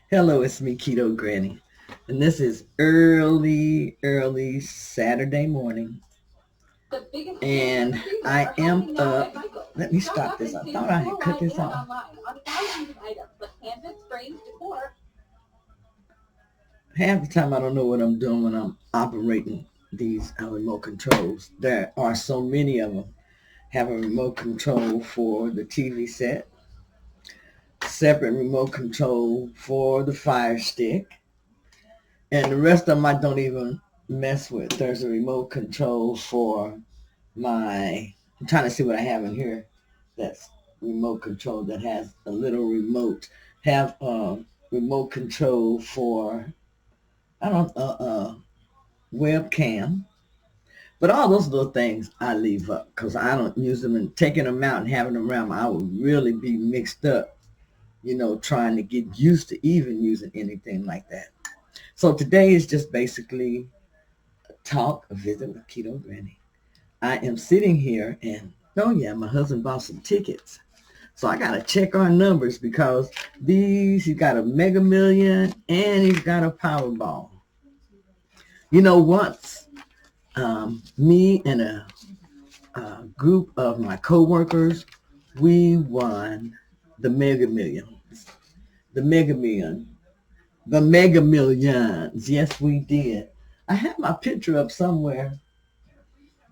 Hello, it's me, Keto Granny. And this is early Saturday morning. And I am up. Let me stop this. I thought I had cut this off. Half the time I don't know what I'm doing when I'm operating these remote controls. There are so many of them. Have a remote control for the TV set, separate remote control for the Fire Stick, and the rest of them I don't even mess with. There's a remote control for I'm trying to see what I have in here that's remote control that has a little remote. Have a remote control for, I don't webcam. But all those little things I leave up because I don't use them, and taking them out and having them around, I would really be mixed up, trying to get used to even using anything like that. So today is just basically a visit with Keto Granny. I am sitting here and, oh yeah, my husband bought some tickets. So I got to check our numbers because he's got a Mega Million and he's got a Powerball. Once me and a group of my coworkers, we won the Mega Millions. The Mega Million. The Mega Millions. Yes, we did. I have my picture up somewhere.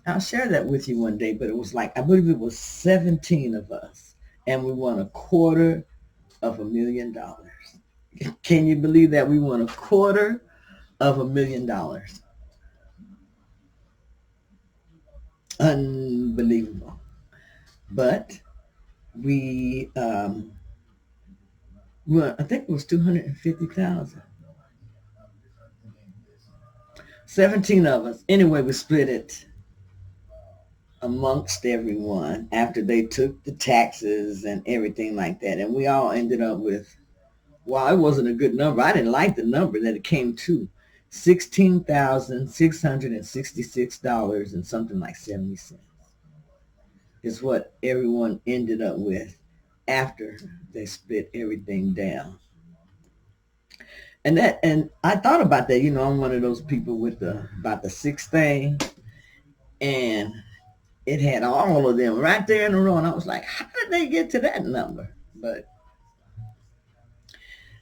I'll share that with you one day, but it was like, I believe it was 17 of us, and we won $250,000. Can you believe that we won $250,000? Unbelievable. But I think it was 250,000. 17 of us. Anyway, we split it amongst everyone after they took the taxes and everything like that. And we all ended up with, well, it wasn't a good number. I didn't like the number that it came to. $16,666 and something like 70 cents is what everyone ended up with after they split everything down. And I thought about that. I'm one of those people with about the sixth thing, and it had all of them right there in a row, and I was like, how did they get to that number? But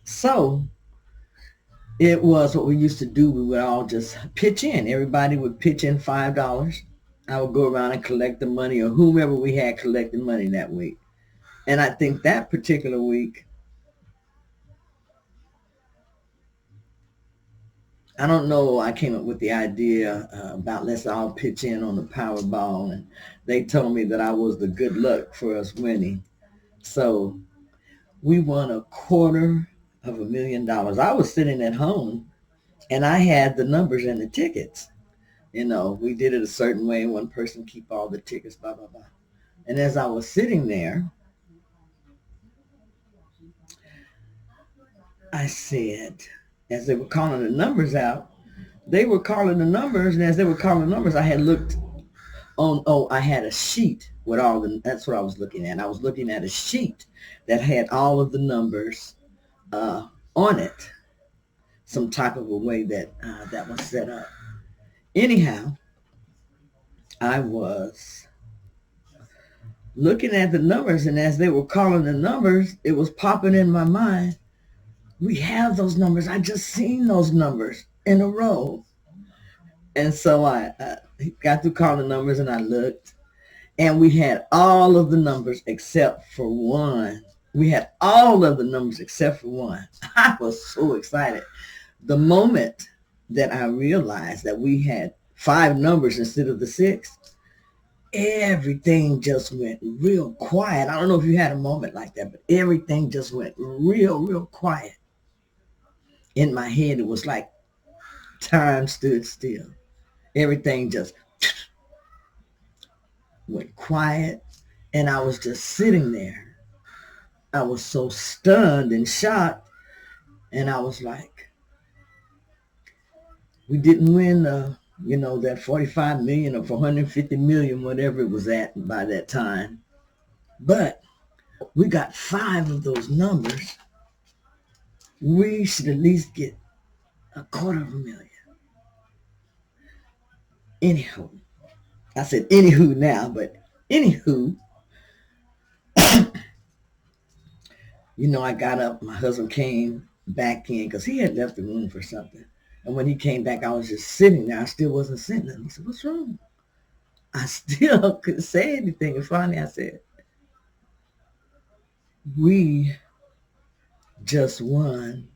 so it was what we used to do. We would all just pitch in. Everybody would pitch in $5. I would go around and collect the money, or whomever we had collecting money that week. And I think that particular week, I don't know, I came up with the idea about let's all pitch in on the Powerball, and they told me that I was the good luck for us winning. So we won $250,000. I was sitting at home and I had the numbers and the tickets. We did it a certain way. One person keep all the tickets, blah, blah, blah. And as I was sitting there, I said, as they were calling the numbers out, they were calling the numbers, and as they were calling the numbers, I had looked I had a sheet with that's what I was looking at. I was looking at a sheet that had all of the numbers on it, some type of a way that was set up. Anyhow, I was looking at the numbers, and as they were calling the numbers, it was popping in my mind. We have those numbers. I just seen those numbers in a row. And so I got through calling the numbers, and I looked, and we had all of the numbers except for one. We had all of the numbers except for one. I was so excited. The moment that I realized that we had 5 numbers instead of the 6, everything just went real quiet. I don't know if you had a moment like that, but everything just went real quiet. In my head, it was like time stood still. Everything just went quiet, and I was just sitting there. I was so stunned and shocked, and I was like, we didn't win that 45 million or 450 million, whatever it was at by that time. But we got 5 of those numbers, We should at least get $250,000. Anywho, I said anywho now, but anywho, I got up. My husband came back in because he had left the room for something. And when he came back, I was just sitting there. I still wasn't saying nothing. He said, "What's wrong?" I still couldn't say anything. And finally I said, "We just won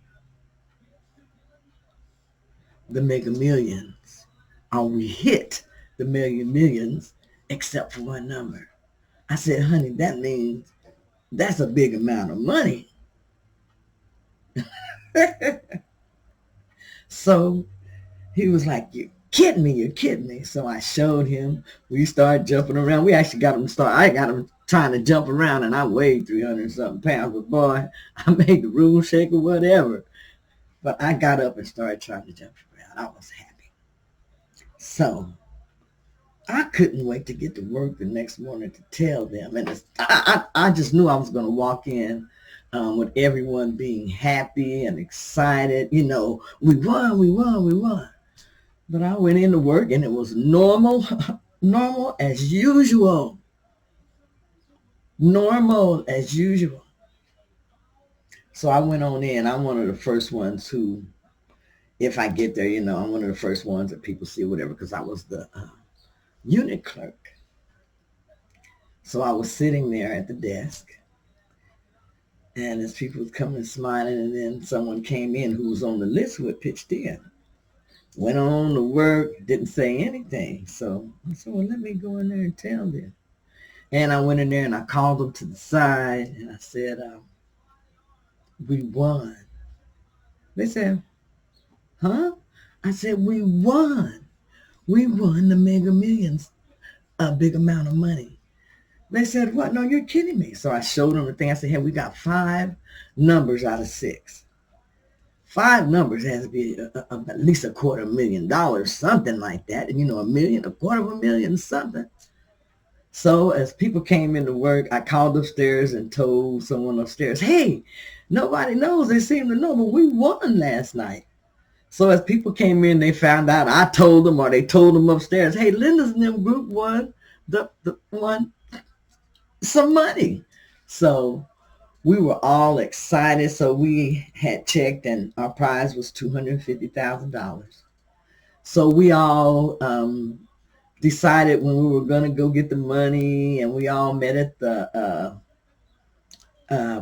the Mega Millions. Or we hit the millions except for one number." I said, "Honey, that means that's a big amount of money." So he was like, "You're kidding me, you're kidding me." So I showed him. We started jumping around. We actually got him start. I got him trying to jump around, and I weighed 300 something pounds. But boy, I made the room shake or whatever. But I got up and started trying to jump around. I was happy. So I couldn't wait to get to work the next morning to tell them. And I just knew I was going to walk in with everyone being happy and excited. We won, we won, we won. But I went into work and it was normal, normal as usual. Normal as usual. So I went on in. I'm one of the first ones who, if I get there, I'm one of the first ones that people see, whatever, because I was the unit clerk. So I was sitting there at the desk, and as people was coming and smiling, and then someone came in who was on the list who had pitched in. Went on to work, didn't say anything. So I said, "Well, let me go in there and tell them." And I went in there and I called them to the side and I said, "We won." They said, "Huh?" I said, "We won. We won the Mega Millions, a big amount of money." They said, "What? No, you're kidding me." So I showed them the thing. I said, "Hey, we got 5 numbers out of 6. 5 numbers has to be at least $250,000, something like that. And a million, $250,000, something." So as people came into work, I called upstairs and told someone upstairs, "Hey, nobody knows. They seem to know, but we won last night." So as people came in, they found out I told them, or they told them upstairs, "Hey, Linda's and them group won won some money." So we were all excited. So we had checked, and our prize was $250,000. So we all decided when we were going to go get the money, and we all met at the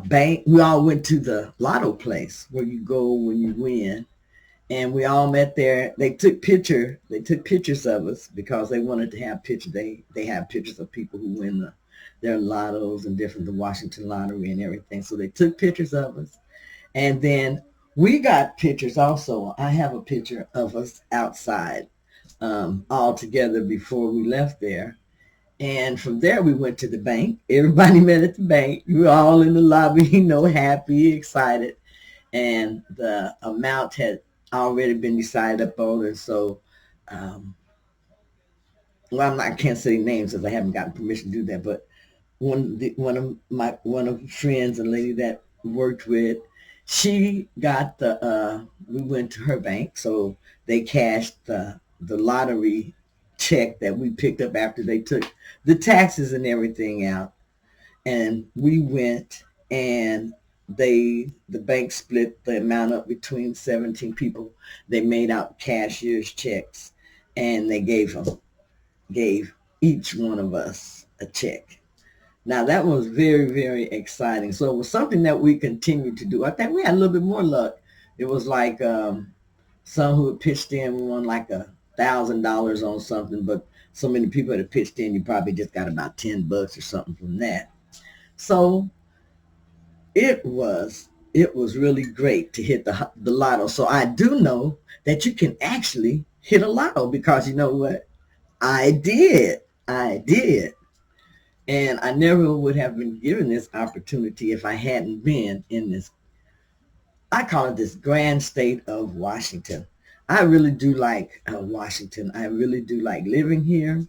bank. We all went to the lotto place where you go when you win, and we all met there. They took pictures of us because they wanted to have pictures. They have pictures of people who win their lottos and different, the Washington lottery and everything. So they took pictures of us, and then we got pictures also. I have a picture of us outside all together before we left there. And from there, we went to the bank. Everybody met at the bank. We were all in the lobby, happy, excited. And the amount had already been decided upon. And so, well, I can't say names because I haven't gotten permission to do that. But one of friends, a lady that worked with, she got we went to her bank, so they cashed the lottery check that we picked up after they took the taxes and everything out. And we went, and the bank split the amount up between 17 people. They made out cashier's checks, and they gave each one of us a check. Now that was very, very exciting. So it was something that we continued to do. I think we had a little bit more luck. It was like some who had pitched in won like $1,000 on something, but so many people that pitched in, you probably just got about $10 or something from that. So it was really great to hit the lotto. So I do know that you can actually hit a lotto, because you know what? I did. I did. And I never would have been given this opportunity if I hadn't been in this, I call it this grand state of Washington. I really do like Washington. I really do like living here.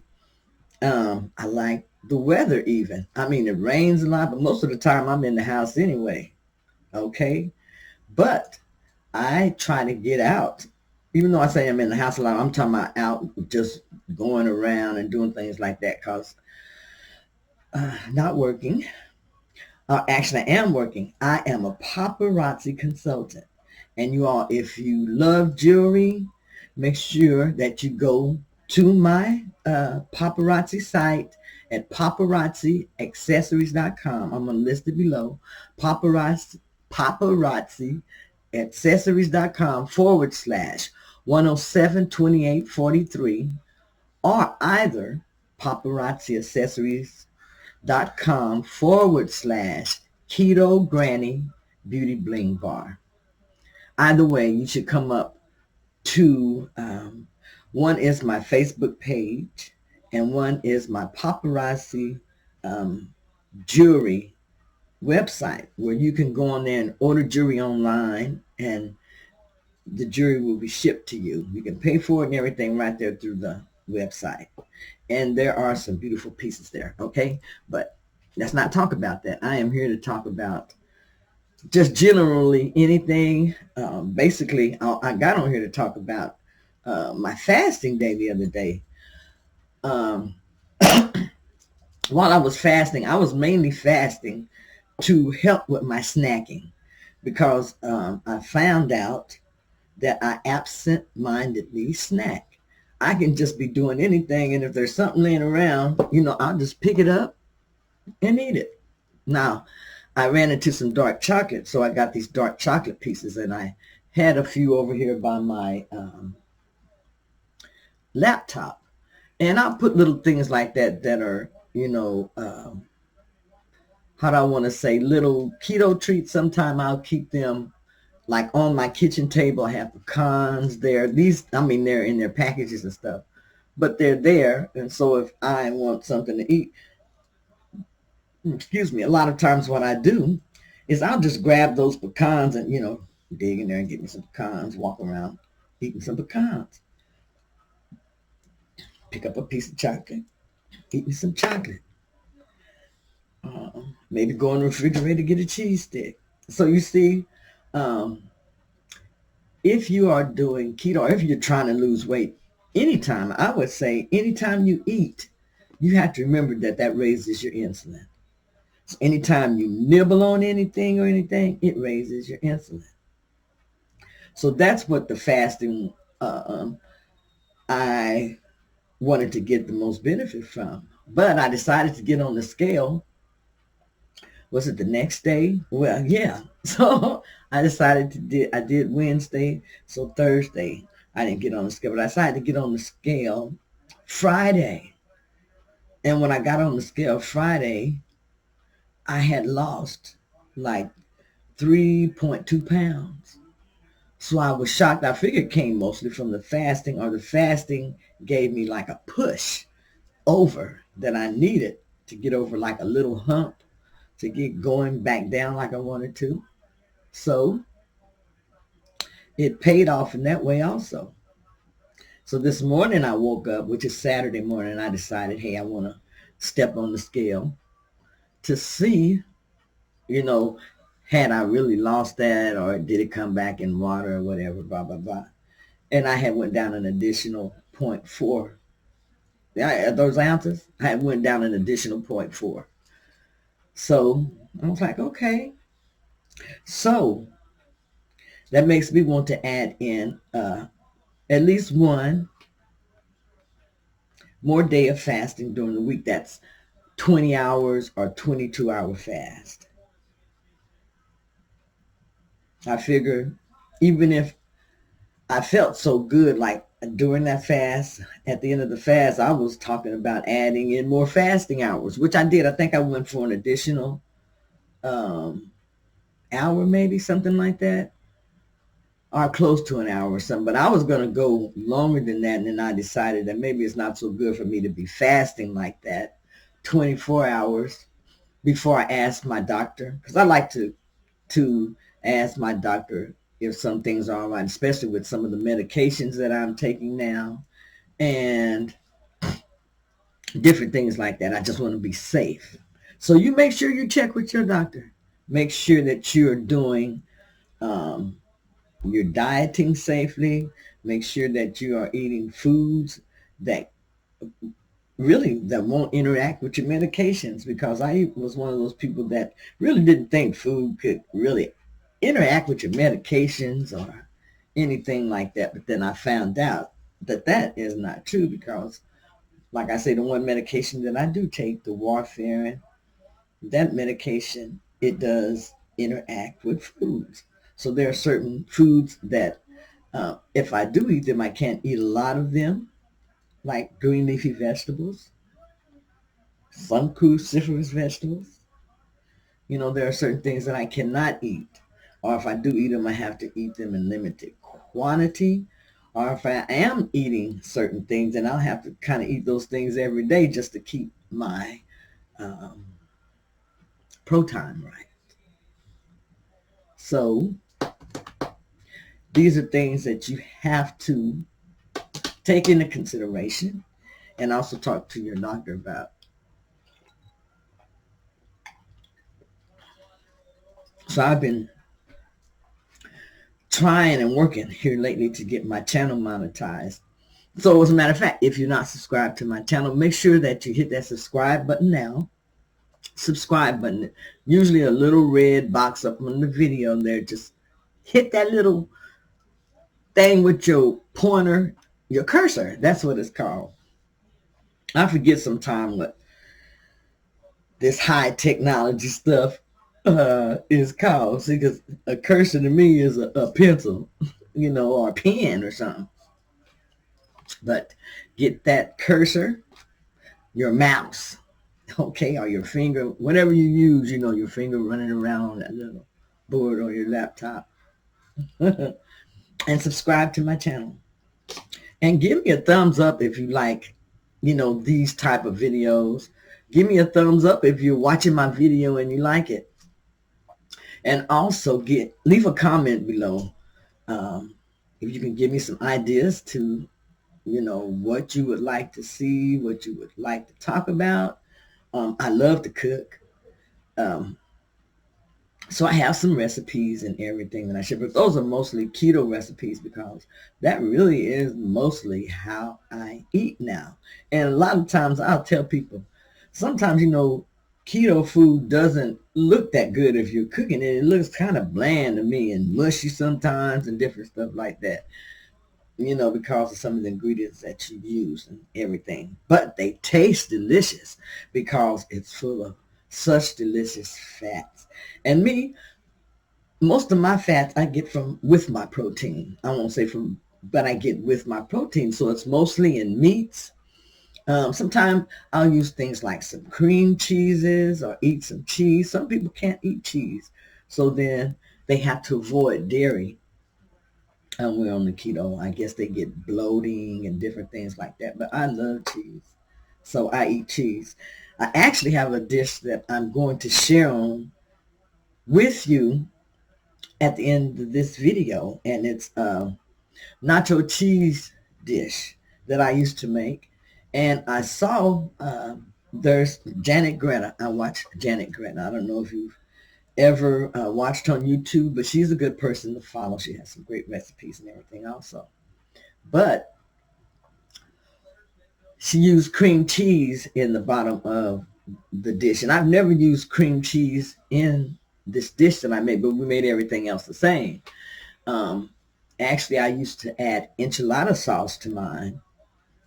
I like the weather even. I mean, it rains a lot, but most of the time I'm in the house anyway. Okay. But I try to get out. Even though I say I'm in the house a lot, I'm talking about out just going around and doing things like that because not working. Actually, I am working. I am a paparazzi consultant. And you all, if you love jewelry, make sure that you go to my paparazzi site at paparazziaccessories.com. I'm going to list it below. Paparazziaccessories.com /1072843 or either paparazziaccessories.com /Keto Granny Beauty Bling Bar. Either way, you should come up to one is my Facebook page and one is my paparazzi jewelry website where you can go on there and order jewelry online and the jewelry will be shipped to you. You can pay for it and everything right there through the website. And there are some beautiful pieces there, okay? But let's not talk about that. I am here to talk about just generally anything. Basically, I got on here to talk about my fasting day the other day. Um, while I was fasting, I was mainly fasting to help with my snacking because I found out that I absent-mindedly snack. I can just be doing anything, and if there's something laying around, I'll just pick it up and eat it. Now, I ran into some dark chocolate, so I got these dark chocolate pieces, and I had a few over here by my laptop. And I'll put little things like that are, how do I want to say, little keto treats. Sometime I'll keep them like on my kitchen table. I have pecans there. They're in their packages and stuff, but they're there. And so if I want something to eat, excuse me, a lot of times what I do is I'll just grab those pecans and, dig in there and get me some pecans, walk around eating some pecans. Pick up a piece of chocolate, eat me some chocolate. Maybe go in the refrigerator, get a cheese stick. So you see, if you are doing keto, or if you're trying to lose weight, I would say anytime you eat, you have to remember that raises your insulin. So anytime you nibble on anything, it raises your insulin. So that's what the fasting I wanted to get the most benefit from. But I decided to get on the scale. Was it the next day? Well, yeah. So I I did Wednesday. So Thursday, I didn't get on the scale. But I decided to get on the scale Friday. And when I got on the scale Friday, I had lost like 3.2 pounds. So I was shocked. I figured it came mostly from the fasting, or the fasting gave me like a push over that I needed to get over like a little hump to get going back down like I wanted to. So it paid off in that way also. So this morning I woke up, which is Saturday morning, and I decided, hey, I want to step on the scale to see, you know, had I really lost that or did it come back in water or whatever, blah, blah, blah. And I had went down an additional 0.4. Yeah, those ounces, I had went down an additional 0.4. So I was like, okay. So that makes me want to add in at least one more day of fasting during the week. That's 20 hours or 22-hour fast. I figure even if I felt so good, like during that fast, at the end of the fast, I was talking about adding in more fasting hours, which I did. I think I went for an additional hour, maybe something like that, or close to an hour or something. But I was going to go longer than that, and then I decided that maybe it's not so good for me to be fasting like that 24 hours before I ask my doctor, because I like to ask my doctor if some things are all right, especially with some of the medications that I'm taking now and different things like that. I just want to be safe. So you make sure you check with your doctor. Make sure that you're doing you're dieting safely. Make sure that you are eating foods that really that won't interact with your medications, because I was one of those people that really didn't think food could really interact with your medications or anything like that. But then I found out that that is not true, because like I say, the one medication that I do take, the warfarin, that medication, it does interact with foods. So there are certain foods that if I do eat them, I can't eat a lot of them, like green leafy vegetables, some cruciferous vegetables. There are certain things that I cannot eat. Or if I do eat them, I have to eat them in limited quantity. Or if I am eating certain things, then I'll have to kind of eat those things every day just to keep my um, protein right. So these are things that you have to take into consideration and also talk to your doctor about. So I've been trying and working here lately to get my channel monetized. So as a matter of fact, if you're not subscribed to my channel, make sure that you hit that subscribe button now. Subscribe button. Usually a little red box up on the video there. Just hit that little thing with your pointer, your cursor. That's what it's called. I forget sometimes what this high technology stuff is called. See, because a cursor to me is a pencil, or a pen or something. But get that cursor, your mouse, okay, or your finger, whatever you use, your finger running around on that little board on your laptop. And subscribe to my channel. And give me a thumbs up if you like, these type of videos. Give me a thumbs up if you're watching my video and you like it. And also leave a comment below if you can give me some ideas to, what you would like to see, what you would like to talk about. I love to cook. So I have some recipes and everything that I share, but those are mostly keto recipes because that really is mostly how I eat now. And a lot of times I'll tell people, sometimes, keto food doesn't look that good if you're cooking it. It looks kind of bland to me and mushy sometimes and different stuff like that, because of some of the ingredients that you use and everything. But they taste delicious because it's full of such delicious fats. And me, most of my fats I get from with my protein. I won't say from, but I get with my protein. So it's mostly in meats. Sometimes I'll use things like some cream cheeses or eat some cheese. Some people can't eat cheese. So then they have to avoid dairy. We're on the keto. I guess they get bloating and different things like that. But I love cheese. So I eat cheese. I actually have a dish that I'm going to share on with you at the end of this video, and it's a nacho cheese dish that I used to make. And I saw there's Janet Greta. I watched Janet Greta. I don't know if you've ever watched on YouTube, but she's a good person to follow. She has some great recipes and everything also. But she used cream cheese in the bottom of the dish. And I've never used cream cheese in this dish that I made, but we made everything else the same. Um, Actually, I used to add enchilada sauce to mine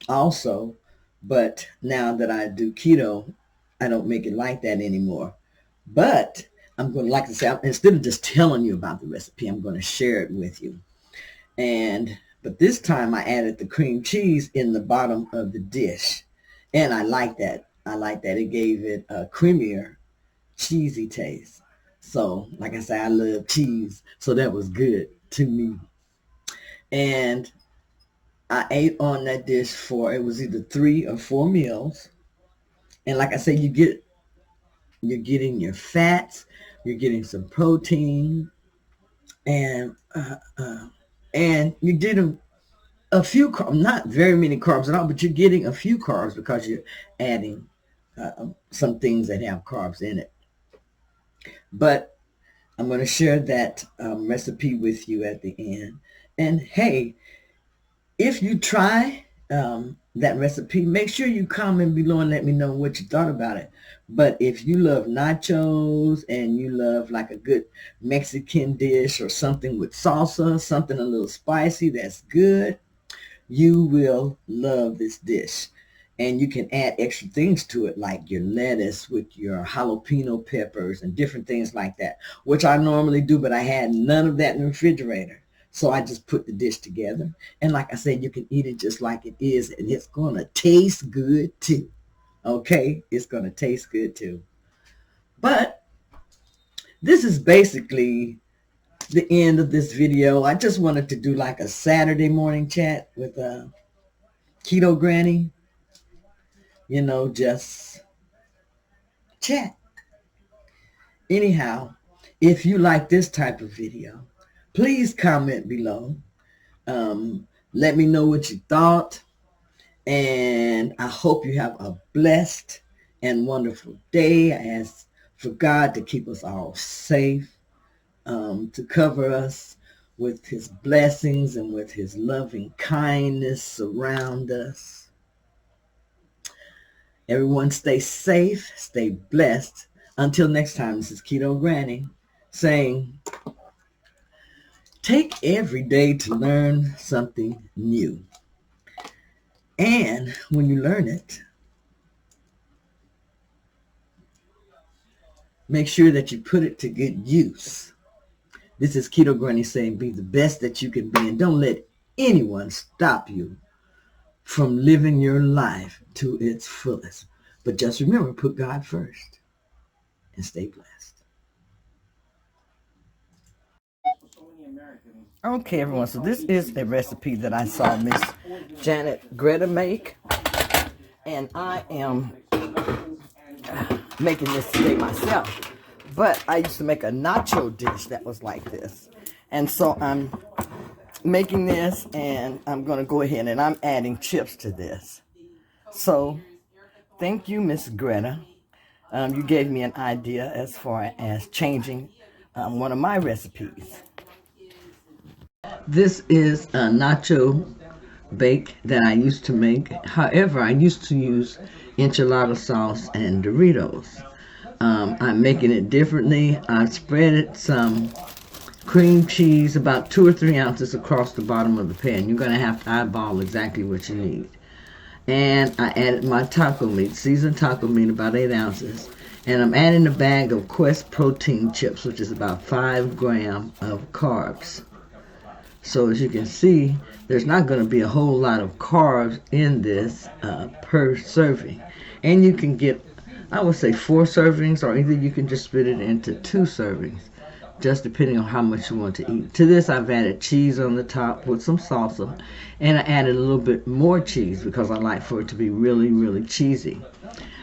also, but now that I do keto, I don't make it like that anymore. But I'm going to, like I say, instead of just telling you about the recipe, I'm going to share it with you. But this time I added the cream cheese in the bottom of the dish. And I like that. I like that. It gave it a creamier, cheesy taste. So, like I said, I love cheese. So that was good to me. And I ate on that dish for, it was either 3 or 4 meals. And like I said, you're getting your fats, you're getting some protein, and you're getting a few carbs, not very many carbs at all, but you're getting a few carbs because you're adding some things that have carbs in it. But I'm going to share that recipe with you at the end. And hey, if you try that recipe, make sure you comment below and let me know what you thought about it. But if you love nachos and you love like a good Mexican dish or something with salsa, something a little spicy that's good, you will love this dish. And you can add extra things to it, like your lettuce with your jalapeno peppers and different things like that, which I normally do, but I had none of that in the refrigerator. So I just put the dish together. And like I said, you can eat it just like it is, and it's going to taste good too. Okay? It's going to taste good too. But this is basically the end of this video. I just wanted to do like a Saturday morning chat with Keto Granny. You know, just chat. Anyhow, if you like this type of video, please comment below. Let me know what you thought. And I hope you have a blessed and wonderful day. I ask for God to keep us all safe, to cover us with his blessings and with his loving kindness surround us. Everyone stay safe, stay blessed. Until next time, this is Keto Granny saying, take every day to learn something new. And when you learn it, make sure that you put it to good use. This is Keto Granny saying, be the best that you can be, and don't let anyone stop you from living your life to its fullest. But just remember, put God first and stay blessed. Okay, everyone, so this is a recipe that I saw Miss Janet Greta make, and I am making this today myself. But I used to make a nacho dish that was like this, and so I'm making this, and I'm going to go ahead and I'm adding chips to this. So thank you, Miss Greta. You gave me an idea as far as changing one of my recipes. This is a nacho bake that I used to make. However, I used to use enchilada sauce and Doritos. I'm making it differently. I spread some cream cheese, about 2 or 3 ounces across the bottom of the pan. You're going to have to eyeball exactly what you need. And I added my taco meat, seasoned taco meat, about 8 ounces. And I'm adding a bag of Quest protein chips, which is about 5 grams of carbs. So as you can see, there's not going to be a whole lot of carbs in this per serving. And you can get, I would say, 4 servings, or either you can just split it into 2 servings, just depending on how much you want to eat. To this, I've added cheese on the top with some salsa, and I added a little bit more cheese because I like for it to be really, really cheesy.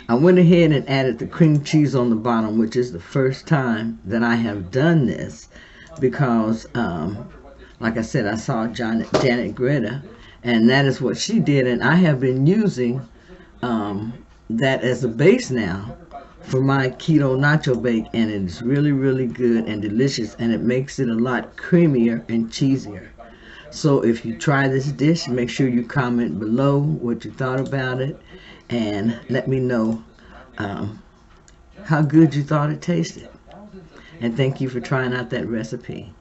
I went ahead and added the cream cheese on the bottom, which is the first time that I have done this because, like I said, I saw Janet Greta, and that is what she did, and I have been using that as a base now for my keto nacho bake, and it's really, really good and delicious, and it makes it a lot creamier and cheesier. So if you try this dish, make sure you comment below what you thought about it, and let me know how good you thought it tasted. And thank you for trying out that recipe.